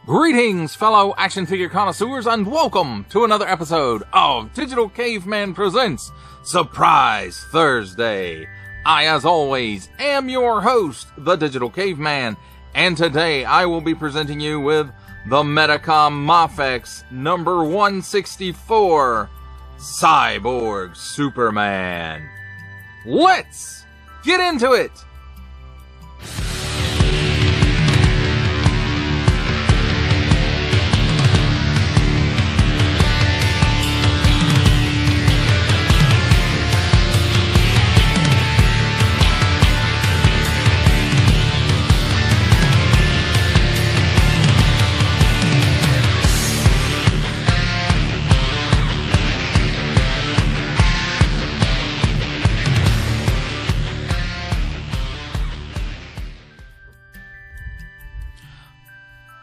Greetings, fellow action figure connoisseurs, and welcome to another episode of Digital Caveman Presents Surprise Thursday. I, as always, am your host, the Digital Caveman, and today I will be presenting you with the Medicom Mafex No. 164, Cyborg Superman. Let's get into it!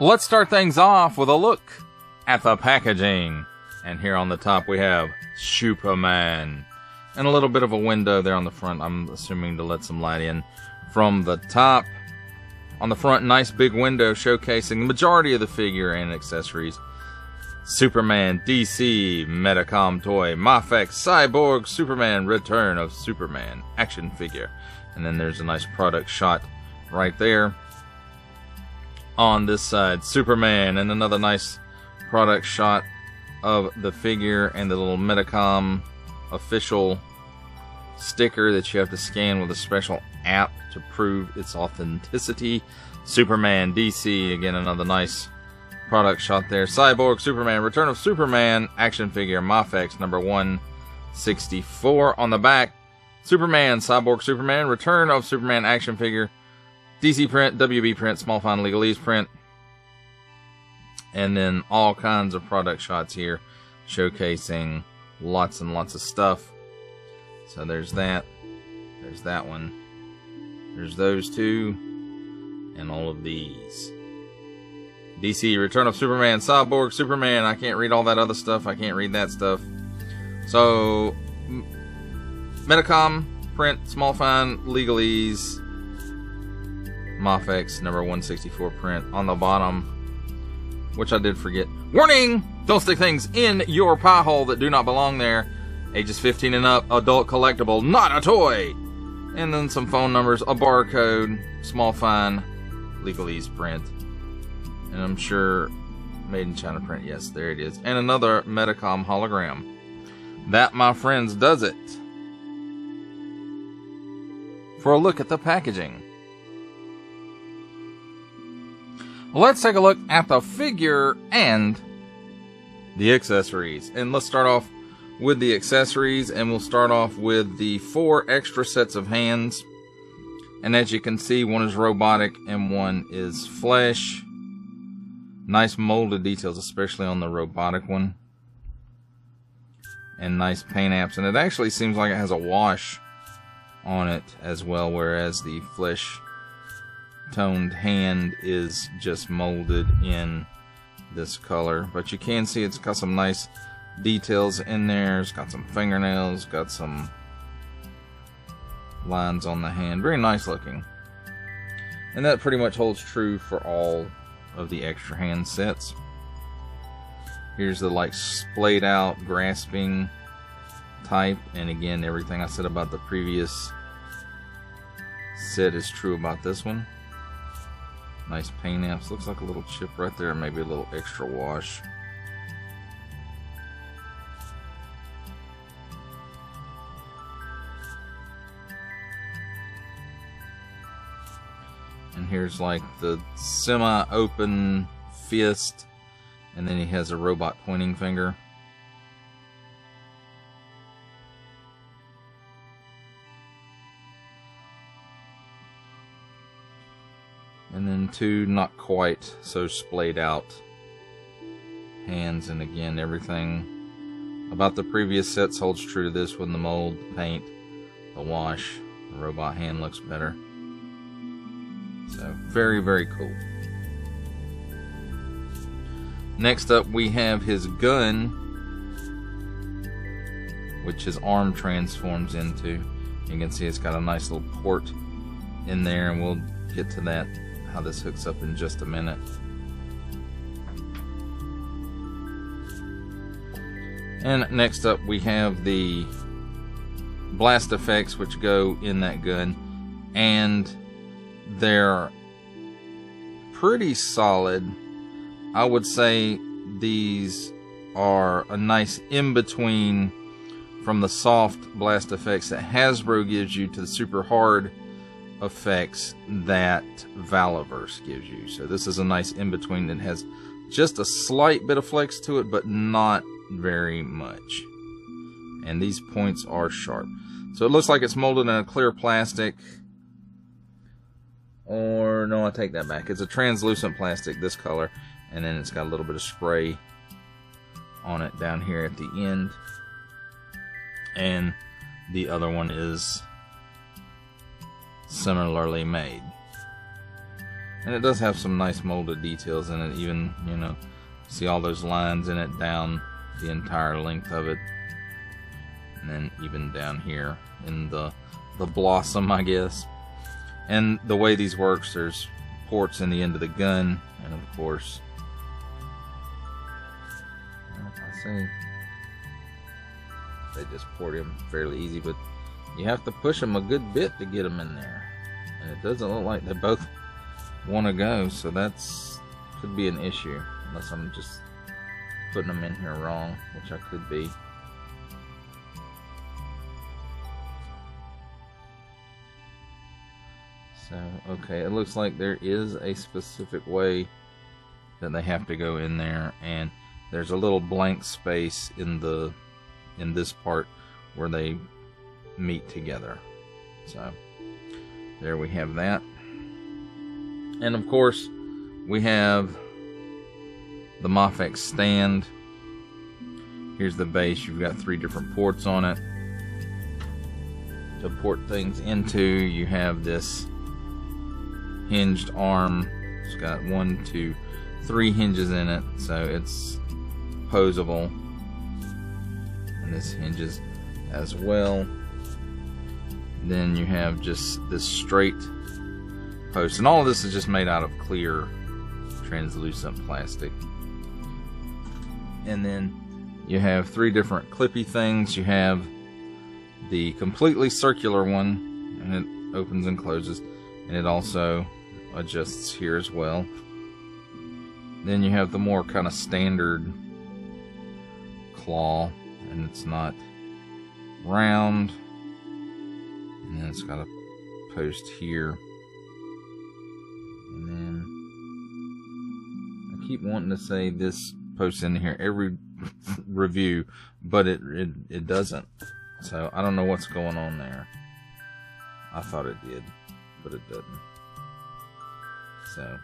Let's start things off with a look at the packaging. And here on the top we have Superman. And a little bit of a window there on the front, I'm assuming to let some light in from the top. On the front, nice big window showcasing the majority of the figure and accessories. Superman, DC, Medicom toy, Mafex, Cyborg Superman, Return of Superman action figure. And then there's a nice product shot right there. On this side, Superman, and another nice product shot of the figure and the little Medicom official sticker that you have to scan with a special app to prove its authenticity. Superman, DC, again another nice product shot there. Cyborg Superman, Return of Superman action figure, Mafex No. 164. On the back, Superman, Cyborg Superman, Return of Superman action figure, DC print, WB print, small font legalese print, and then all kinds of product shots here showcasing lots and lots of stuff. So there's that one, there's those two, and all of these. DC, Return of Superman, Cyborg Superman, I can't read all that other stuff, I can't read that stuff. So, Medicom print, small font legalese, Mafex No. 164 print on the bottom, which I did forget. Warning! Don't stick things in your pie hole that do not belong there. Ages 15 and up, adult collectible, not a toy. And then some phone numbers, a barcode, small fine, legalese print. And I'm sure made in China print. Yes, there it is. And another Medicom hologram. That, my friends, does it for a look at the packaging. Let's take a look at the figure and the accessories. And let's start off with the accessories, and we'll start off with the 4 extra sets of hands. And as you can see, one is robotic and one is flesh. Nice molded details, especially on the robotic one. And nice paint apps. And it actually seems like it has a wash on it as well, whereas the flesh toned hand is just molded in this color. But you can see it's got some nice details in there. It's got some fingernails, got some lines on the hand. Very nice looking. And that pretty much holds true for all of the extra hand sets. Here's the like splayed out grasping type, and again everything I said about the previous set is true about this one. Nice paint apps. Looks like a little chip right there, maybe a little extra wash. And here's like the semi-open fist, and then he has a robot pointing finger. And then 2 not quite so splayed out hands, and again everything about the previous sets holds true to this one. The mold, the paint, the wash, the robot hand looks better. So very, very cool. Next up we have his gun, which his arm transforms into. You can see it's got a nice little port in there, and we'll get to that, how this hooks up, in just a minute. And next up we have the blast effects, which go in that gun, and they're pretty solid. I would say these are a nice in-between from the soft blast effects that Hasbro gives you to the super hard effects that Valaverse gives you. So this is a nice in-between that has just a slight bit of flex to it, but not very much. And these points are sharp. So it looks like it's molded in a clear plastic. Or, no, I take that back. It's a translucent plastic, this color. And then it's got a little bit of spray on it down here at the end. And the other one is similarly made. And it does have some nice molded details in it. Even, you know, see all those lines in it down the entire length of it. And then even down here in the blossom, I guess. And the way these works, there's ports in the end of the gun, and of course, I say they just port him fairly easy, but you have to push them a good bit to get them in there, and it doesn't look like they both want to go, so that's could be an issue, unless I'm just putting them in here wrong, which I could be. So, okay, it looks like there is a specific way that they have to go in there, and there's a little blank space in this part where they meet together. So, there we have that. And of course, we have the Mafex stand. Here's the base. You've got 3 different ports on it to port things into. You have this hinged arm. It's got 1, 2, 3 hinges in it, so it's posable. And this hinges as well. Then you have just this straight post, and all of this is just made out of clear translucent plastic. And then you have 3 different clippy things. You have the completely circular one, and it opens and closes, and it also adjusts here as well. Then you have the more kind of standard claw, and it's not round, and then it's got a post here. And then I keep wanting to say this post in here every review, but it doesn't. So I don't know what's going on there. I thought it did, but it doesn't. So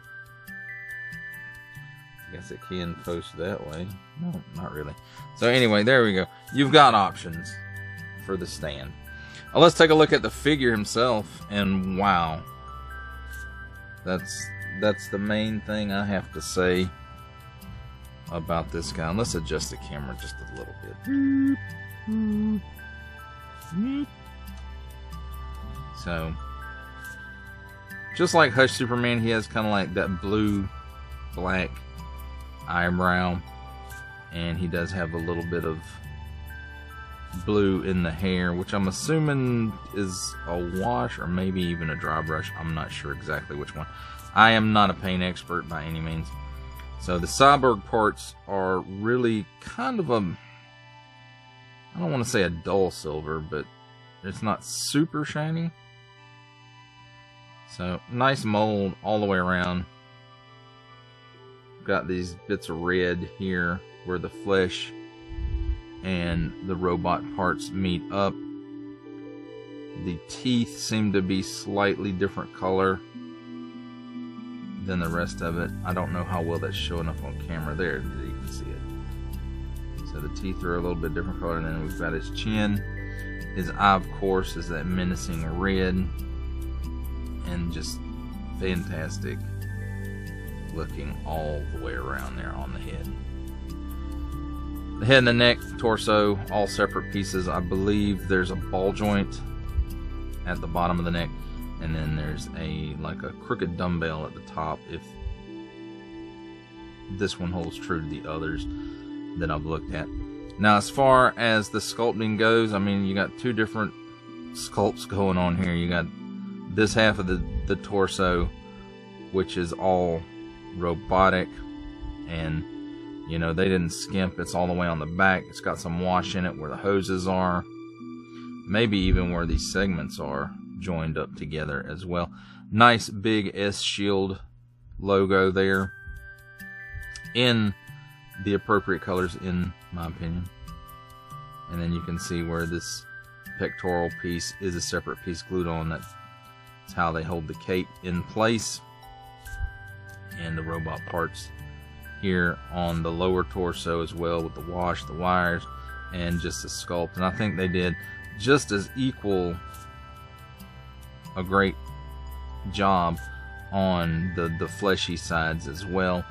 I guess it can post that way. No, not really. So anyway, there we go. You've got options for the stand. Now let's take a look at the figure himself, and wow, that's the main thing I have to say about this guy. Let's adjust the camera just a little bit. So, just like Hush Superman, he has kind of like that blue-black eyebrow, and he does have a little bit of blue in the hair, which I'm assuming is a wash or maybe even a dry brush. I'm not sure exactly which one. I am not a paint expert by any means. So the Cyborg parts are really kind of a, I don't want to say a dull silver, but it's not super shiny. So nice mold all the way around. Got these bits of red here where the flesh and the robot parts meet up. The teeth seem to be slightly different color than the rest of it. I don't know how well that's showing up on camera. There, you can see it. So the teeth are a little bit different color, and then we've got his chin. His eye, of course, is that menacing red, and just fantastic looking all the way around there on the head. The head and the neck, torso, all separate pieces. I believe there's a ball joint at the bottom of the neck. and then there's like a crooked dumbbell at the top, if this one holds true to the others that I've looked at. Now, as far as the sculpting goes, I mean, you got two different sculpts going on here. You got this half of the torso, which is all robotic, and you know, they didn't skimp. It's all the way on the back. It's got some wash in it where the hoses are, maybe even where these segments are joined up together as well. Nice big S Shield logo there in the appropriate colors, in my opinion. And then you can see where this pectoral piece is a separate piece glued on. That's how they hold the cape in place. And the robot parts here on the lower torso as well, with the wash, the wires, and just the sculpt. And I think they did just as equal a great job on the fleshy sides as well.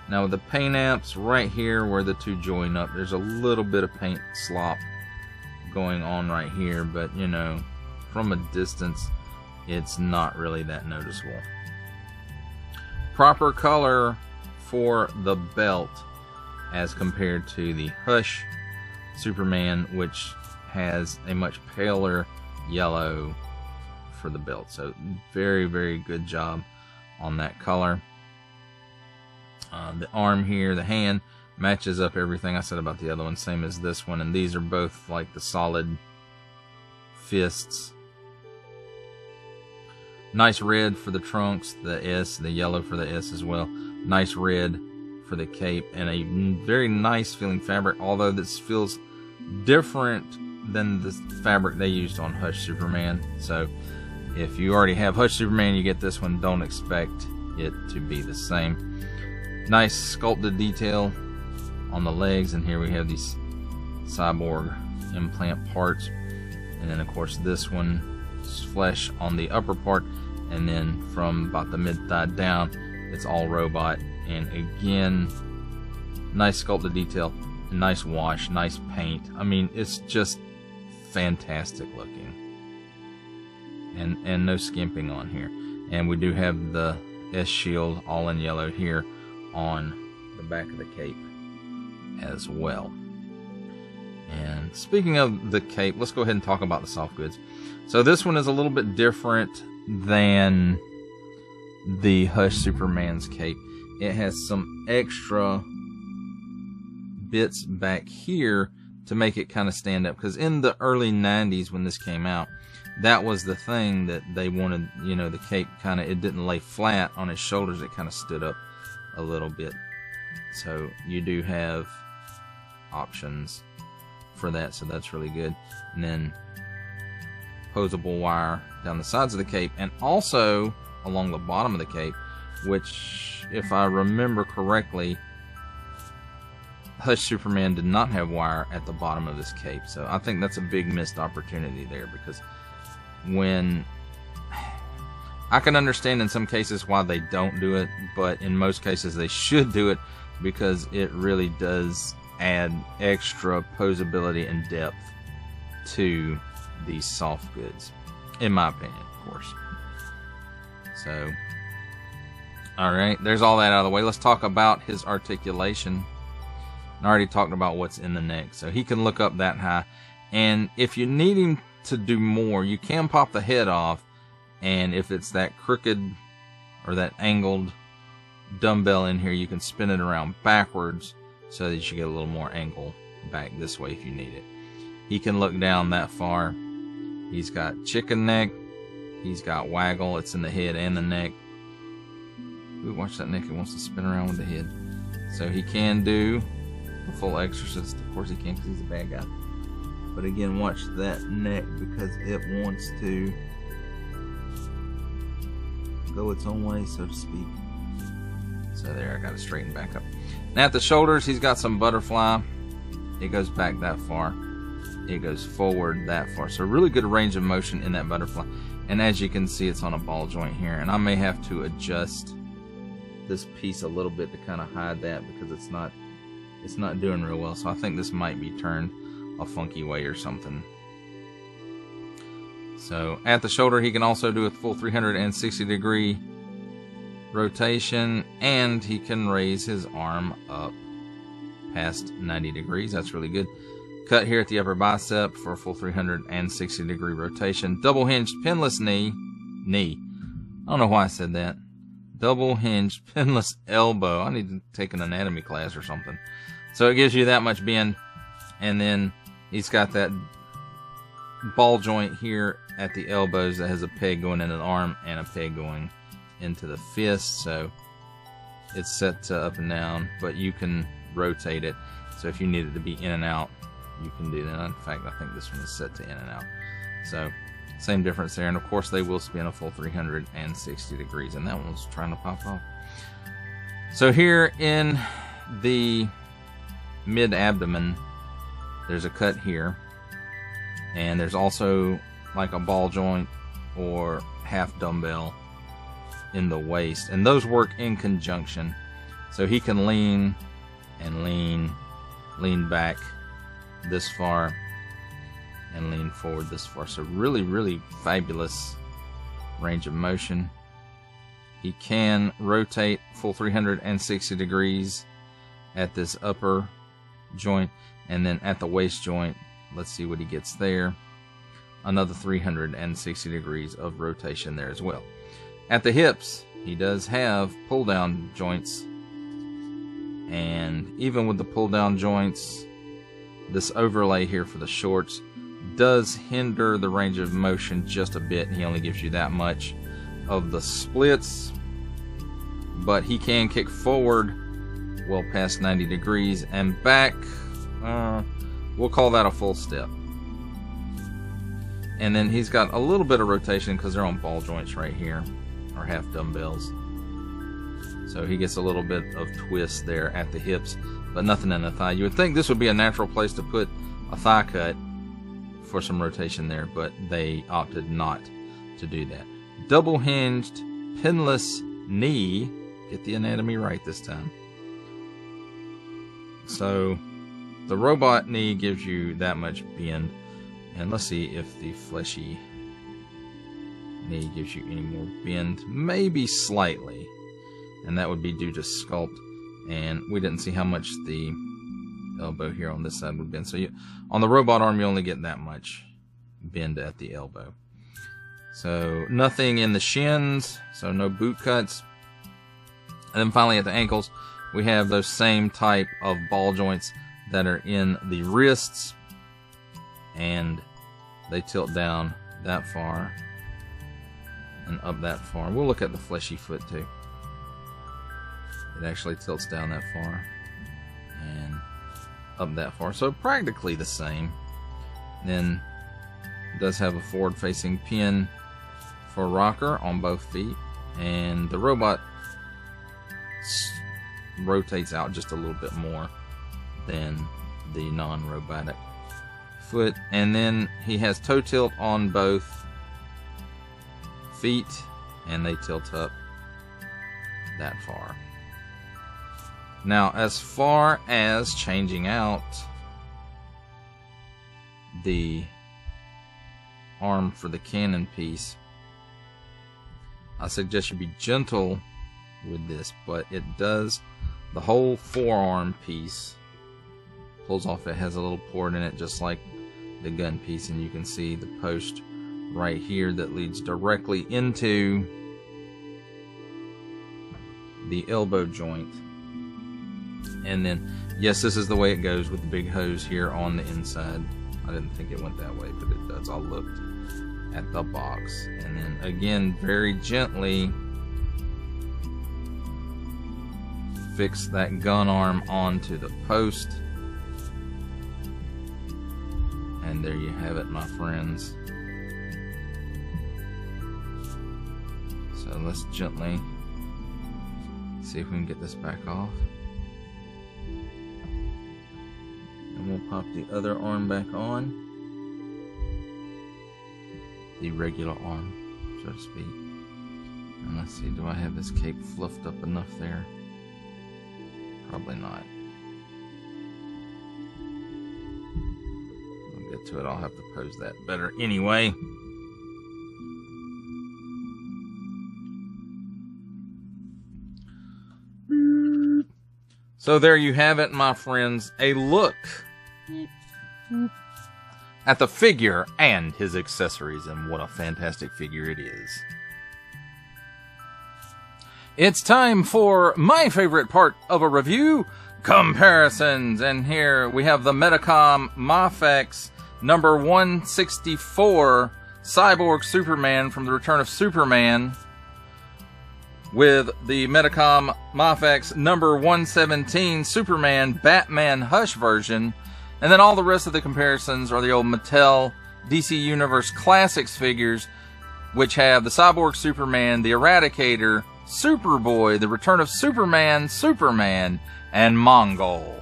Now with the paint apps right here where the two join up, there's a little bit of paint slop going on right here, but you know, from a distance it's not really that noticeable. Proper color for the belt as compared to the Hush Superman, which has a much paler yellow for the belt. So very, very good job on that color. The arm here, the hand, matches up everything I said about the other one, same as this one. And these are both like the solid fists. Nice red for the trunks, the S, the yellow for the S as well. Nice red for the cape, and a very nice feeling fabric, although this feels different than the fabric they used on Hush Superman. So if you already have Hush Superman, you get this one, don't expect it to be the same. Nice sculpted detail on the legs, and here we have these Cyborg implant parts, and then of course this one is flesh on the upper part, and then from about the mid-thigh down it's all robot. And again, nice sculpted detail, nice wash, nice paint. I mean, it's just fantastic looking, and no skimping on here. And we do have the S Shield all in yellow here on the back of the cape as well. And speaking of the cape, let's go ahead and talk about the soft goods. So this one is a little bit different than the Hush Superman's cape. It has some extra bits back here to make it kind of stand up, because in the early 90s when this came out, that was the thing that they wanted. You know, the cape kind of, it didn't lay flat on his shoulders, it kind of stood up a little bit. So you do have options for that, so that's really good. And then posable wire down the sides of the cape, and also along the bottom of the cape, which, if I remember correctly, Hush Superman did not have wire at the bottom of his cape. So I think that's a big missed opportunity there, because when I can understand in some cases why they don't do it, but in most cases they should do it, because it really does add extra posability and depth to these soft goods, in my opinion, of course. So, alright, there's all that out of the way. Let's talk about his articulation. I already talked about what's in the neck, so he can look up that high. And if you need him to do more, you can pop the head off, and if it's that crooked or that angled dumbbell in here, you can spin it around backwards so that you get a little more angle back this way if you need it. He can look down that far. He's got chicken neck, he's got waggle, it's in the head and the neck. Ooh, watch that neck, it wants to spin around with the head. So he can do a full exorcist. Of course he can, because he's a bad guy. But again, watch that neck, because it wants to go its own way, so to speak. So there, I got to straighten back up. Now at the shoulders, he's got some butterfly. It goes back that far. It goes forward that far. So really good range of motion in that butterfly. And as you can see, it's on a ball joint here. And I may have to adjust this piece a little bit to kind of hide that, because it's not doing real well. So I think this might be turned a funky way or something. So at the shoulder, he can also do a full 360-degree rotation, and he can raise his arm up past 90 degrees. That's really good. Cut here at the upper bicep for a full 360-degree rotation. Double hinged pinless knee. I don't know why I said that. Double hinged pinless elbow. I need to take an anatomy class or something. So it gives you that much bend. And then he's got that ball joint here at the elbows that has a peg going into the arm and a peg going into the fist. So it's set to up and down, but you can rotate it. So if you need it to be in and out, you can do that. In fact, I think this one is set to in and out. So same difference there. And of course, they will spin a full 360 degrees. And that one's trying to pop off. So here in the mid-abdomen, there's a cut here. And there's also like a ball joint or half dumbbell in the waist. And those work in conjunction. So he can lean and lean back this far and lean forward this far. So really, really fabulous range of motion. He can rotate full 360 degrees at this upper joint, and then at the waist joint, let's see what he gets there. Another 360 degrees of rotation there as well. At the hips, he does have pull down joints, and even with the pull down joints, this overlay here for the shorts does hinder the range of motion just a bit. He only gives you that much of the splits, but he can kick forward well past 90 degrees and back. We'll call that a full step. And then he's got a little bit of rotation because they're on ball joints right here, or half dumbbells. So he gets a little bit of twist there at the hips, but nothing in the thigh. You would think this would be a natural place to put a thigh cut for some rotation there, but they opted not to do that. Double hinged, pinless knee. Get the anatomy right this time. So the robot knee gives you that much bend. And let's see if the fleshy knee gives you any more bend. Maybe slightly. And that would be due to sculpt. And we didn't see how much the elbow here on this side would bend. So on the robot arm, you only get that much bend at the elbow. So nothing in the shins. So no boot cuts. And then finally at the ankles, we have those same type of ball joints that are in the wrists. And they tilt down that far and up that far. We'll look at the fleshy foot too. It actually tilts down that far and up that far. So practically the same. Then it does have a forward facing pin for rocker on both feet. And the robot rotates out just a little bit more than the non-robotic foot. And then he has toe tilt on both feet, and they tilt up that far. Now, as far as changing out the arm for the cannon piece, I suggest you be gentle with this, but it does, the whole forearm piece pulls off. It has a little port in it just like the gun piece, and you can see the post right here that leads directly into the elbow joint. And then, yes, this is the way it goes with the big hose here on the inside. I didn't think it went that way, but it does. I looked at the box. And then again, very gently fix that gun arm onto the post. And there you have it, my friends. So let's gently see if we can get this back off. And we'll pop the other arm back on. The regular arm, so to speak. And let's see, do I have this cape fluffed up enough there? Probably not. We'll get to it. I'll have to pose that better anyway. So there you have it, my friends. A look at the figure and his accessories, and what a fantastic figure it is. It's time for my favorite part of a review, comparisons. And here we have the Medicom Mafex number 164 Cyborg Superman from the Return of Superman with the Medicom Mafex number 117 Superman Batman Hush version. And then all the rest of the comparisons are the old Mattel DC Universe Classics figures, which have the Cyborg Superman, the Eradicator, Superboy, the Return of Superman, Superman, and Mongol.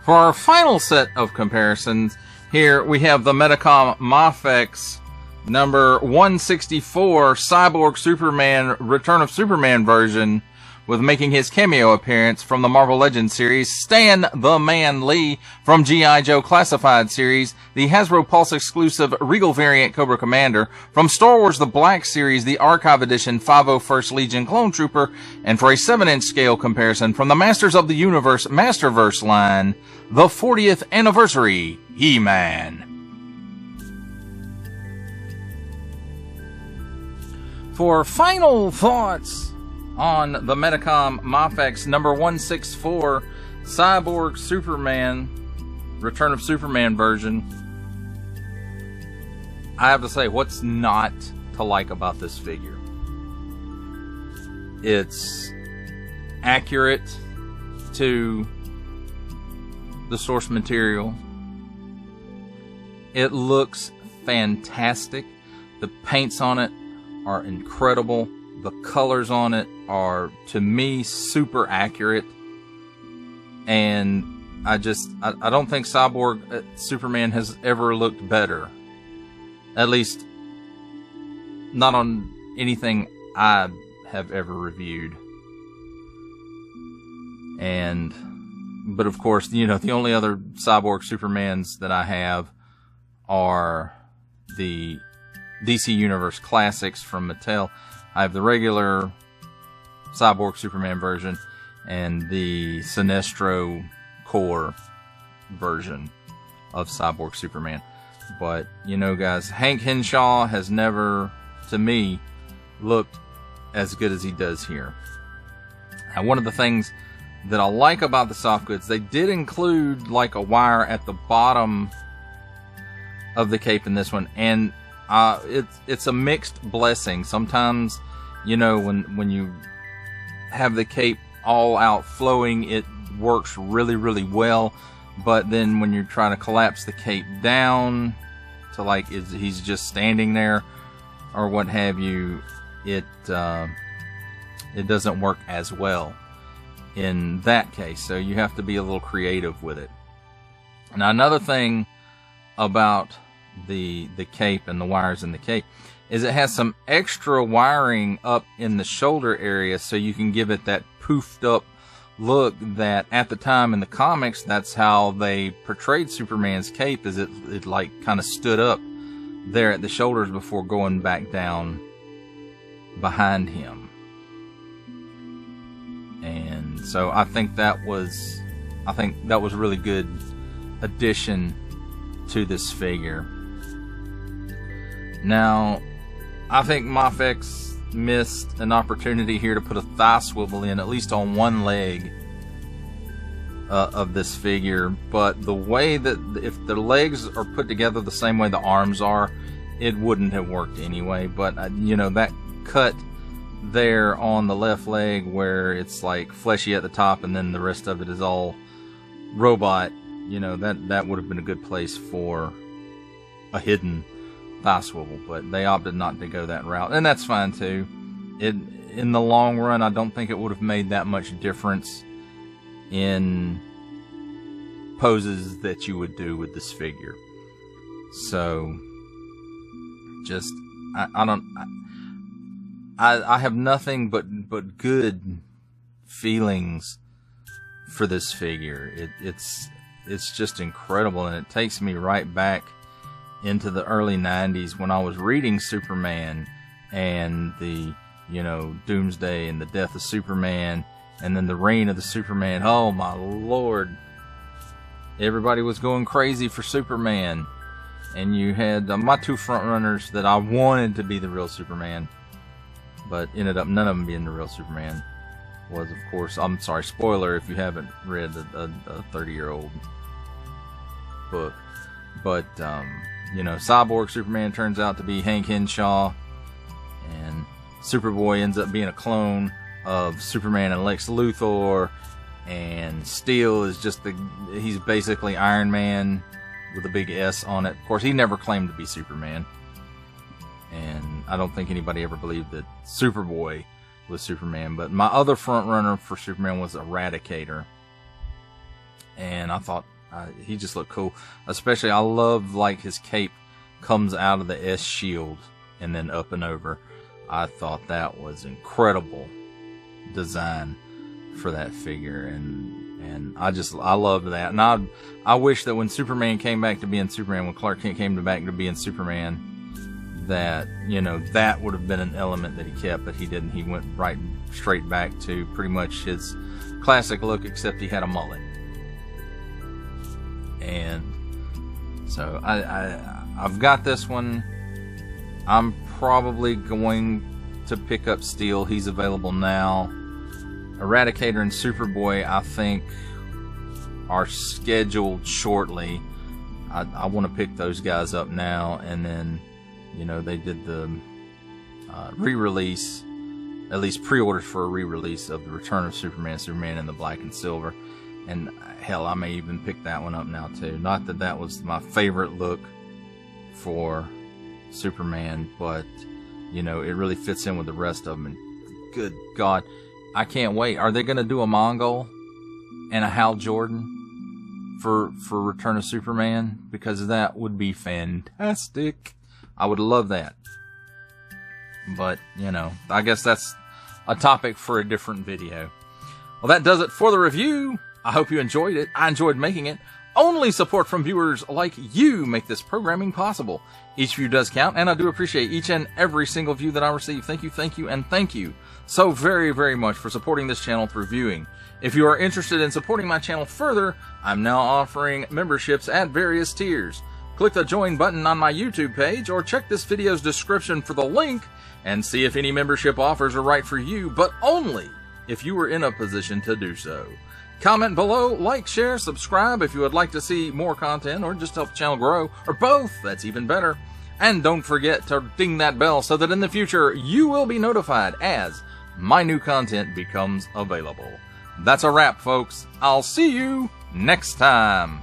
For our final set of comparisons, here we have the Medicom Mafex number 164 Cyborg Superman Return of Superman version, with making his cameo appearance from the Marvel Legends series, Stan the Man Lee from G.I. Joe Classified series, the Hasbro Pulse exclusive Regal variant Cobra Commander, from Star Wars The Black series, the Archive Edition 501st Legion Clone Trooper, and for a 7-inch scale comparison from the Masters of the Universe Masterverse line, the 40th Anniversary He-Man. For final thoughts on the Medicom Mafex number 164 Cyborg Superman Return of Superman version, I have to say, what's not to like about this figure? It's accurate to the source material. It looks fantastic. The paints on it are incredible. The colors on it are, to me, super accurate. And I don't think Cyborg Superman has ever looked better. At least, not on anything I have ever reviewed. But of course, you know, the only other Cyborg Supermans that I have are the DC Universe Classics from Mattel. I have the regular Cyborg Superman version and the Sinestro Core version of Cyborg Superman. But, you know, guys, Hank Henshaw has never, to me, looked as good as he does here. Now, one of the things that I like about the soft goods, they did include like a wire at the bottom of the cape in this one, and it's a mixed blessing. Sometimes, you know, when you have the cape all out flowing, it works really, really well. But then when you're trying to collapse the cape down to like he's just standing there or what have you, it doesn't work as well in that case. So you have to be a little creative with it. Now, another thing about the cape and the wires in the cape is it has some extra wiring up in the shoulder area, so you can give it that poofed up look that at the time in the comics, that's how they portrayed Superman's cape, is it like kind of stood up there at the shoulders before going back down behind him. And so I think that was a really good addition to this figure. Now, I think Mafex missed an opportunity here to put a thigh swivel in, at least on one leg of this figure. But the way that, if the legs are put together the same way the arms are, it wouldn't have worked anyway. But, you know, that cut there on the left leg where it's like fleshy at the top and then the rest of it is all robot, you know, that would have been a good place for a hidden thigh swivel, but they opted not to go that route, and that's fine too. In the long run, I don't think it would have made that much difference in poses that you would do with this figure. So, just I have nothing but good feelings for this figure. It's just incredible, and it takes me right back into the early 90s when I was reading Superman and the you know, Doomsday and the death of Superman, and then the reign of the Superman. Oh my lord. Everybody was going crazy for Superman. And you had my two front runners that I wanted to be the real Superman, but ended up none of them being the real Superman. Was, of course, I'm sorry, spoiler if you haven't read a 30-year-old book. But, you know, Cyborg Superman turns out to be Hank Henshaw, and Superboy ends up being a clone of Superman and Lex Luthor, and Steel is just he's basically Iron Man with a big S on it. Of course, he never claimed to be Superman, and I don't think anybody ever believed that Superboy was Superman. But my other front runner for Superman was Eradicator, and I thought he just looked cool. Especially, I love like his cape comes out of the S shield and then up and over. I thought that was incredible design for that figure, and I loved that. And I wish that when Superman came back to being Superman, when Clark Kent came back to being Superman, that, you know, that would have been an element that he kept, but he didn't. He went right straight back to pretty much his classic look, except he had a mullet. And so I've got this one. I'm probably going to pick up Steel. He's available now. Eradicator and Superboy, I think, are scheduled shortly. I want to pick those guys up now, and then, you know, they did the re-release, at least pre-orders for a re-release of the Return of Superman, Superman in the Black and Silver, and hell, I may even pick that one up now too. Not that that was my favorite look for Superman, but, you know, it really fits in with the rest of them, and good God, I can't wait. Are they going to do a Mongol and a Hal Jordan for Return of Superman? Because that would be fantastic. I would love that. But, you know, I guess that's a topic for a different video. Well, that does it for the review. I hope you enjoyed it. I enjoyed making it. Only support from viewers like you make this programming possible. Each view does count, and I do appreciate each and every single view that I receive. Thank you, and thank you so very, very much for supporting this channel through viewing. If you are interested in supporting my channel further, I'm now offering memberships at various tiers. Click the join button on my YouTube page, or check this video's description for the link and see if any membership offers are right for you, but only if you are in a position to do so. Comment below, like, share, subscribe if you would like to see more content or just help the channel grow, or both, that's even better. And don't forget to ding that bell so that in the future you will be notified as my new content becomes available. That's a wrap, folks. I'll see you next time.